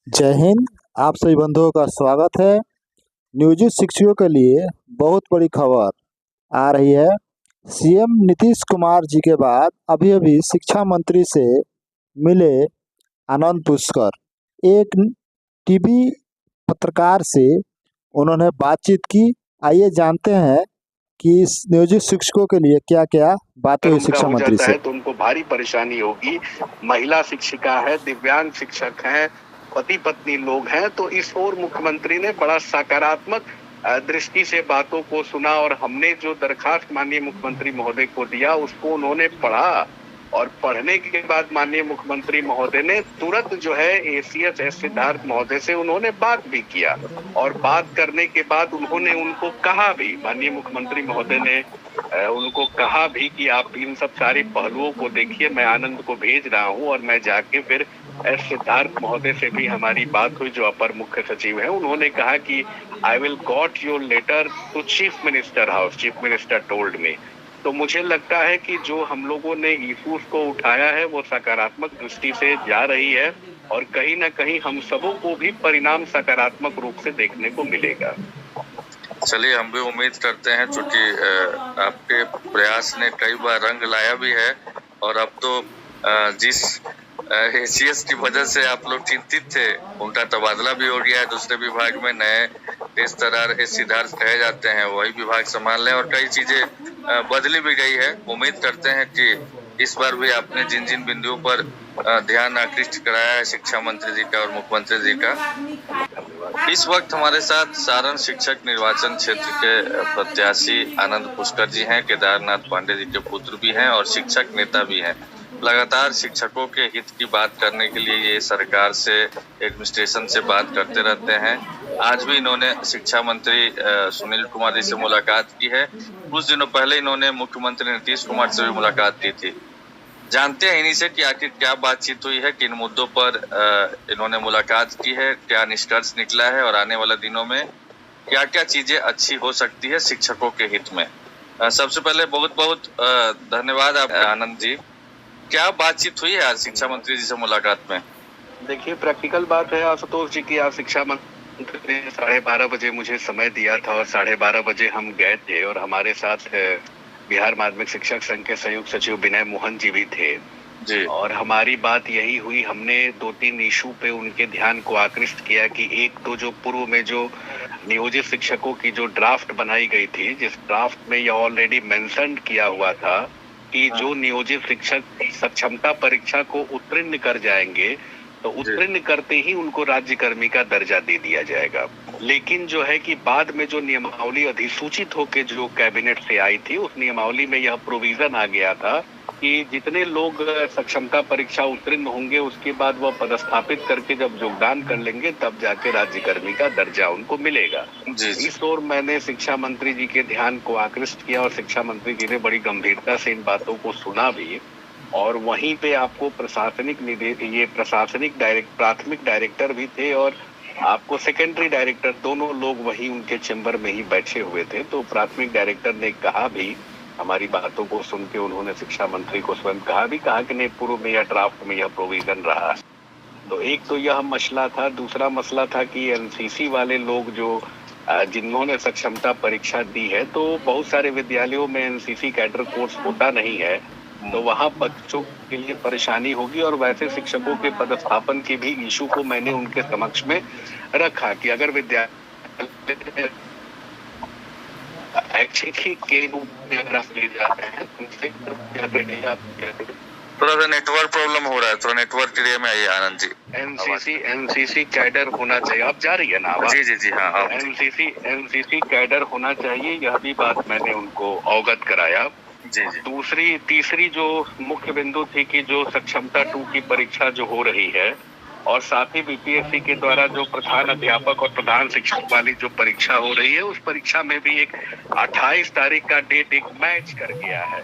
जय हिंद। आप सभी बंधुओं का स्वागत है। नियोजित शिक्षकों के लिए बहुत बड़ी खबर आ रही है। सीएम नीतीश कुमार जी के बाद अभी अभी शिक्षा मंत्री से मिले आनंद पुष्कर। एक टीवी पत्रकार से उन्होंने बातचीत की। आइए जानते हैं कि इस नियोजित शिक्षकों के लिए क्या क्या बातें हुई शिक्षा मंत्री से। तो उनको भारी परेशानी होगी। महिला शिक्षिका है, दिव्यांग शिक्षक हैं, पति पत्नी लोग हैं। तो इस ओर मुख्यमंत्री ने बड़ा सकारात्मक दृष्टि से बातों को सुना और हमने जो दरखास्त माननीय मुख्यमंत्री महोदय को दिया उसको उन्होंने पढ़ा और पढ़ने के बाद माननीय मुख्यमंत्री महोदय ने तुरंत जो है एसीएस एस सिद्धार्थ महोदय से उन्होंने बात भी किया और बात करने के बाद उन्होंने उनको कहा भी, माननीय मुख्यमंत्री महोदय ने उनको कहा भी कि आप इन सब सारे पहलुओं को देखिए, मैं आनंद को भेज रहा हूं। और मैं जाके फिर एस सिद्धार्थ महोदय से भी हमारी बात हुई, जो अपर मुख्य सचिव हैं। उन्होंने कहा कि I will got your letter to chief minister house, chief minister told me. तो मुझे लगता है कि जो हम लोगों ने इशूज को उठाया है वो सकारात्मक दृष्टि से जा रही है और कहीं ना कहीं हम सबों को भी परिणाम सकारात्मक रूप से देखने को मिलेगा। चलिए, हम भी उम्मीद करते हैं, चूंकि आपके प्रयास ने कई बार रंग लाया भी है और अब तो जिस एसीएस की वजह से आप लोग चिंतित थे उनका तबादला भी हो गया है। दूसरे विभाग में नए तेज तर्रार एस सिद्धार्थ कहे जाते हैं, वही विभाग संभाल लें और कई चीजें बदली भी गई है। उम्मीद करते हैं कि इस बार भी आपने जिन जिन बिंदुओं पर ध्यान आकृष्ट कराया है शिक्षा मंत्री जी का और मुख्यमंत्री जी का। इस वक्त हमारे साथ सारण शिक्षक निर्वाचन क्षेत्र के प्रत्याशी आनंद पुष्कर जी हैं। केदारनाथ पांडे जी के पुत्र भी हैं और शिक्षक नेता भी हैं। लगातार शिक्षकों के हित की बात करने के लिए ये सरकार से, एडमिनिस्ट्रेशन से बात करते रहते हैं। आज भी इन्होंने शिक्षा मंत्री सुनील कुमार जी से मुलाकात की है। कुछ दिनों पहले इन्होंने मुख्यमंत्री नीतीश कुमार से भी मुलाकात की थी। जानते हैं इन्हीं से कि आखिर क्या बातचीत हुई है, किन मुद्दों पर इन्होंने मुलाकात की है, क्या निष्कर्ष निकला है और आने वाले दिनों में क्या क्या चीजें अच्छी हो सकती है शिक्षकों के हित में। सबसे पहले बहुत बहुत धन्यवाद आप आनंद जी। क्या बातचीत हुई है आज शिक्षा मंत्री जी से मुलाकात में? देखिए, प्रैक्टिकल बात है आशुतोष जी की आज शिक्षा मंत्री ने 12:30 बजे मुझे समय दिया था और 12:30 बजे हम गए थे और हमारे साथ बिहार माध्यमिक शिक्षक संघ के संयुक्त सचिव विनय मोहन जी भी थे जी। और हमारी बात यही हुई। हमने 2-3 इशू पे उनके ध्यान को आकृष्ट किया कि एक तो जो पूर्व में जो नियोजित शिक्षकों की जो ड्राफ्ट बनाई गई थी, जिस ड्राफ्ट में यह ऑलरेडी मेंशन किया हुआ था कि जो नियोजित शिक्षक सक्षमता परीक्षा को उत्तीर्ण कर जाएंगे तो उत्तीर्ण करते ही उनको राज्यकर्मी का दर्जा दे दिया जाएगा। लेकिन जो है कि बाद में जो नियमावली अधिसूचित होकर जो कैबिनेट से आई थी, उस नियमावली में यह प्रोविजन आ गया था कि जितने लोग सक्षमता परीक्षा उत्तीर्ण होंगे उसके बाद वह पदस्थापित करके जब योगदान कर लेंगे तब जाके राज्यकर्मी का दर्जा उनको मिलेगा। इस ओर मैंने शिक्षा मंत्री जी के ध्यान को आकृष्ट किया और शिक्षा मंत्री जी ने बड़ी गंभीरता से इन बातों को सुना भी। और वहीं पे आपको प्रशासनिक प्राथमिक डायरेक्टर भी थे और आपको सेकेंडरी डायरेक्टर, दोनों लोग वहीं उनके चेंबर में ही बैठे हुए थे। तो प्राथमिक डायरेक्टर ने कहा भी, हमारी बातों को सुन के उन्होंने शिक्षा मंत्री को स्वयं कहा कि नहीं, पूर्व में यह ड्राफ्ट में यह प्रोविजन रहा। तो एक तो यह मसला था। दूसरा मसला था कि एनसीसी वाले लोग जो जिन्होंने सक्षमता परीक्षा दी है, तो बहुत सारे विद्यालयों में एनसीसी कैडर कोर्स होता नहीं है, तो वहाँ बच्चों के लिए परेशानी होगी। और वैसे शिक्षकों के पदस्थापन के भी इशू को मैंने उनके समक्ष में रखा कि अगर विद्यालय के रूप में अगर आप ले जाते हैं, थोड़ा सा नेटवर्क प्रॉब्लम हो रहा है, थोड़ा नेटवर्क एरिया में आइए आनंद जी। एनसीसी कैडर होना चाहिए। अब जा रही है ना आवाज? जी हाँ। एनसीसी कैडर होना चाहिए, यह भी बात मैंने उनको अवगत कराया। जी। तीसरी जो मुख्य बिंदु थी कि जो सक्षमता 2 की परीक्षा जो हो रही है और साथ ही बीपीएससी के द्वारा जो प्रधान अध्यापक और प्रधान शिक्षक वाली जो परीक्षा हो रही है, उस परीक्षा में भी एक 28 तारीख का डेट एक मैच कर गया है।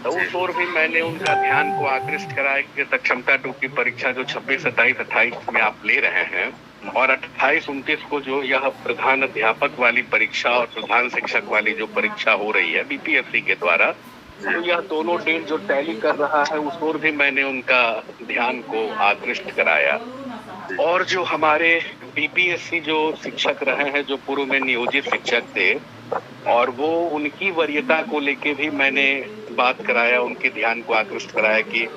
तो उस ओर भी मैंने उनका ध्यान को आकृष्ट कराया कि सक्षमता 2 की परीक्षा जो 26, 27, 28 में आप ले रहे हैं और 28, 29 को जो यह प्रधान अध्यापक वाली परीक्षा और प्रधान शिक्षक वाली जो परीक्षा हो रही है बीपीएससी के द्वारा, तो यह दोनों डेट जो टैली कर रहा है, उस ओर भी मैंने उनका ध्यान को आकृष्ट कराया। और जो हमारे बीपीएससी जो शिक्षक रहे हैं, जो पूर्व में नियोजित शिक्षक थे, और वो उनकी वरीयता को लेके भी मैंने बात कराया, उनके ध्यान को आकृष्ट कराया कि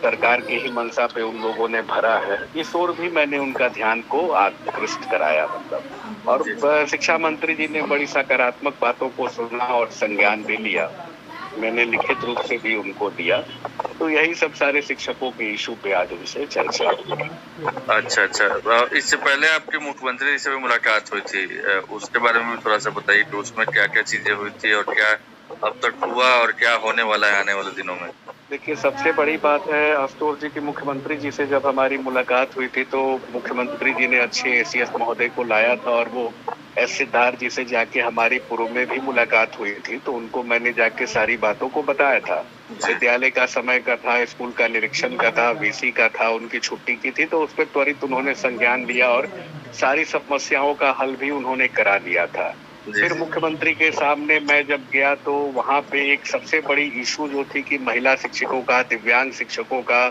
सरकार की ही मंशा पे उन लोगों ने भरा है। इस ओर भी मैंने उनका ध्यान को आकृष्ट कराया मतलब। और शिक्षा मंत्री जी ने बड़ी सकारात्मक बातों को सुना और संज्ञान भी लिया। मैंने लिखित रूप से भी उनको दिया। तो यही सब सारे शिक्षकों के इशू पे आज उनसे चर्चा हुई। अच्छा। इससे पहले आपकी मुख्यमंत्री जी से भी मुलाकात हुई थी, उसके बारे में भी थोड़ा सा बताइए कि उसमें क्या क्या चीजें हुई थी और क्या अब तक हुआ और क्या होने वाला है आने वाले दिनों में। देखिए, सबसे बड़ी बात है, आशुतोष जी की मुख्यमंत्री जी से जब हमारी मुलाकात हुई थी तो मुख्यमंत्री जी ने अच्छे एसीएस महोदय को लाया था, और वो एस सिद्धार्थ जी से जाके हमारी पूर्व में भी मुलाकात हुई थी, तो उनको मैंने जाके सारी बातों को बताया था। विद्यालय का समय का था, स्कूल का निरीक्षण का था, वीसी का था, उनकी छुट्टी की थी, तो उस पर त्वरित उन्होंने संज्ञान लिया और सारी समस्याओं का हल भी उन्होंने करा दिया था। फिर मुख्यमंत्री के सामने मैं जब गया तो वहाँ पे एक सबसे बड़ी इशू जो थी कि महिला शिक्षकों का, दिव्यांग शिक्षकों का,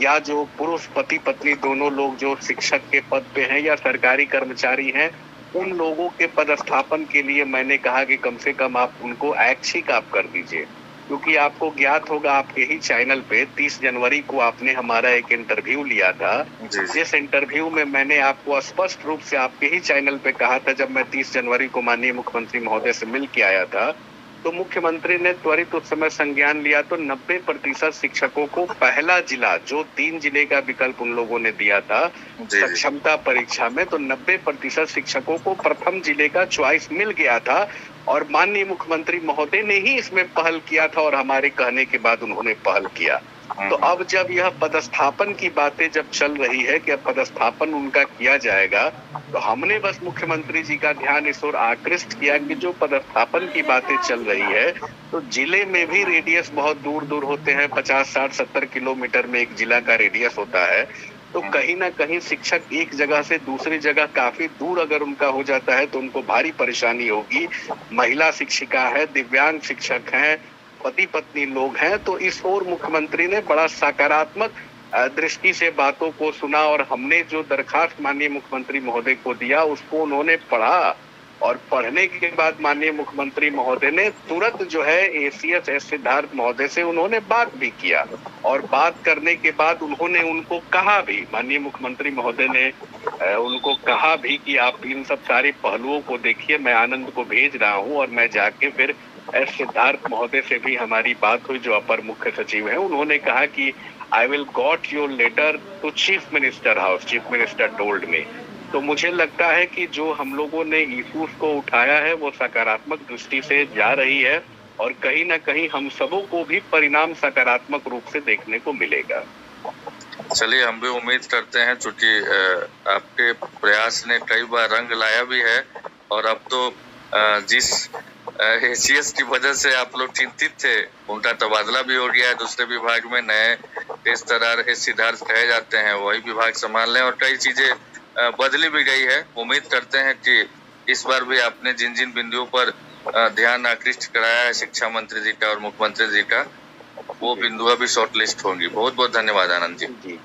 या जो पुरुष पति पत्नी दोनों लोग जो शिक्षक के पद पे हैं या सरकारी कर्मचारी हैं, उन लोगों के पदस्थापन के लिए मैंने कहा कि कम से कम आप उनको ऐच्छिक आप कर दीजिए। क्योंकि आपको ज्ञात होगा, आपके ही चैनल पे 30 जनवरी को आपने हमारा एक इंटरव्यू लिया था, जिस इंटरव्यू में मैंने आपको स्पष्ट रूप से आपके ही चैनल पे कहा था, जब मैं 30 जनवरी को माननीय मुख्यमंत्री महोदय से मिल के आया था, तो मुख्यमंत्री ने त्वरित उस समय संज्ञान लिया तो 90% शिक्षकों को पहला जिला, जो 3 जिले का विकल्प उन लोगों ने दिया था सक्षमता परीक्षा में, तो 90% शिक्षकों को प्रथम जिले का चॉइस मिल गया था, और माननीय मुख्यमंत्री महोदय ने ही इसमें पहल किया था, और हमारे कहने के बाद उन्होंने पहल किया। तो अब जब यह पदस्थापन की बातें जब चल रही है कि अब पदस्थापन उनका किया जाएगा, तो हमने बस मुख्यमंत्री जी का ध्यान इस ओर आकृष्ट किया कि जो पदस्थापन की बातें चल रही है, तो जिले में भी रेडियस बहुत दूर दूर होते हैं, 50, 60, 70 किलोमीटर में एक जिला का रेडियस होता है। तो कहीं ना कहीं शिक्षक एक जगह से दूसरी जगह काफी दूर अगर उनका हो जाता है तो उनको भारी परेशानी होगी। महिला शिक्षिका है, दिव्यांग शिक्षक हैं, पति पत्नी लोग हैं, तो इस ओर मुख्यमंत्री ने बड़ा सकारात्मक दृष्टि से बातों को सुना, और हमने जो दरखास्त माननीय मुख्यमंत्री महोदय को दिया उसको उन्होंने पढ़ा, और पढ़ने के बाद माननीय मुख्यमंत्री महोदय ने तुरंत जो है एसीएस एस सिद्धार्थ महोदय से उन्होंने बात भी किया, और बात करने के बाद उन्होंने उनको कहा भी, माननीय मुख्यमंत्री महोदय ने उनको कहा भी कि आप इन सब सारे पहलुओं को देखिए, मैं आनंद को भेज रहा हूँ। और मैं जाके फिर एस सिद्धार्थ महोदय से भी हमारी बात हुई, जो अपर मुख्य सचिव हैं, उन्होंने कहा कि I will got your letter to chief minister house, chief minister told me. तो मुझे लगता है कि जो हम लोगों ने इश्यूज को उठाया है वो सकारात्मक दृष्टि से जा रही है, और कहीं ना कहीं हम सबों को भी परिणाम सकारात्मक रूप से देखने को मिलेगा। चलिए, हम भी उम्मीद करते हैं, चूंकि आपके प्रयास ने कई बार रंग लाया भी है, और अब तो जिस एसीएस की वजह से आप लोग चिंतित थे, उनका तबादला भी हो गया है दूसरे विभाग में। नए तेजतर्रार एस सिद्धार्थ कहे जाते हैं, वही विभाग संभाल लें, और कई चीजें बदली भी गई है। उम्मीद करते हैं कि इस बार भी आपने जिन जिन बिंदुओं पर ध्यान आकृष्ट कराया है शिक्षा मंत्री जी का और मुख्यमंत्री जी का, वो बिंदु भी शॉर्ट लिस्ट होंगी। बहुत बहुत धन्यवाद आनंद जी।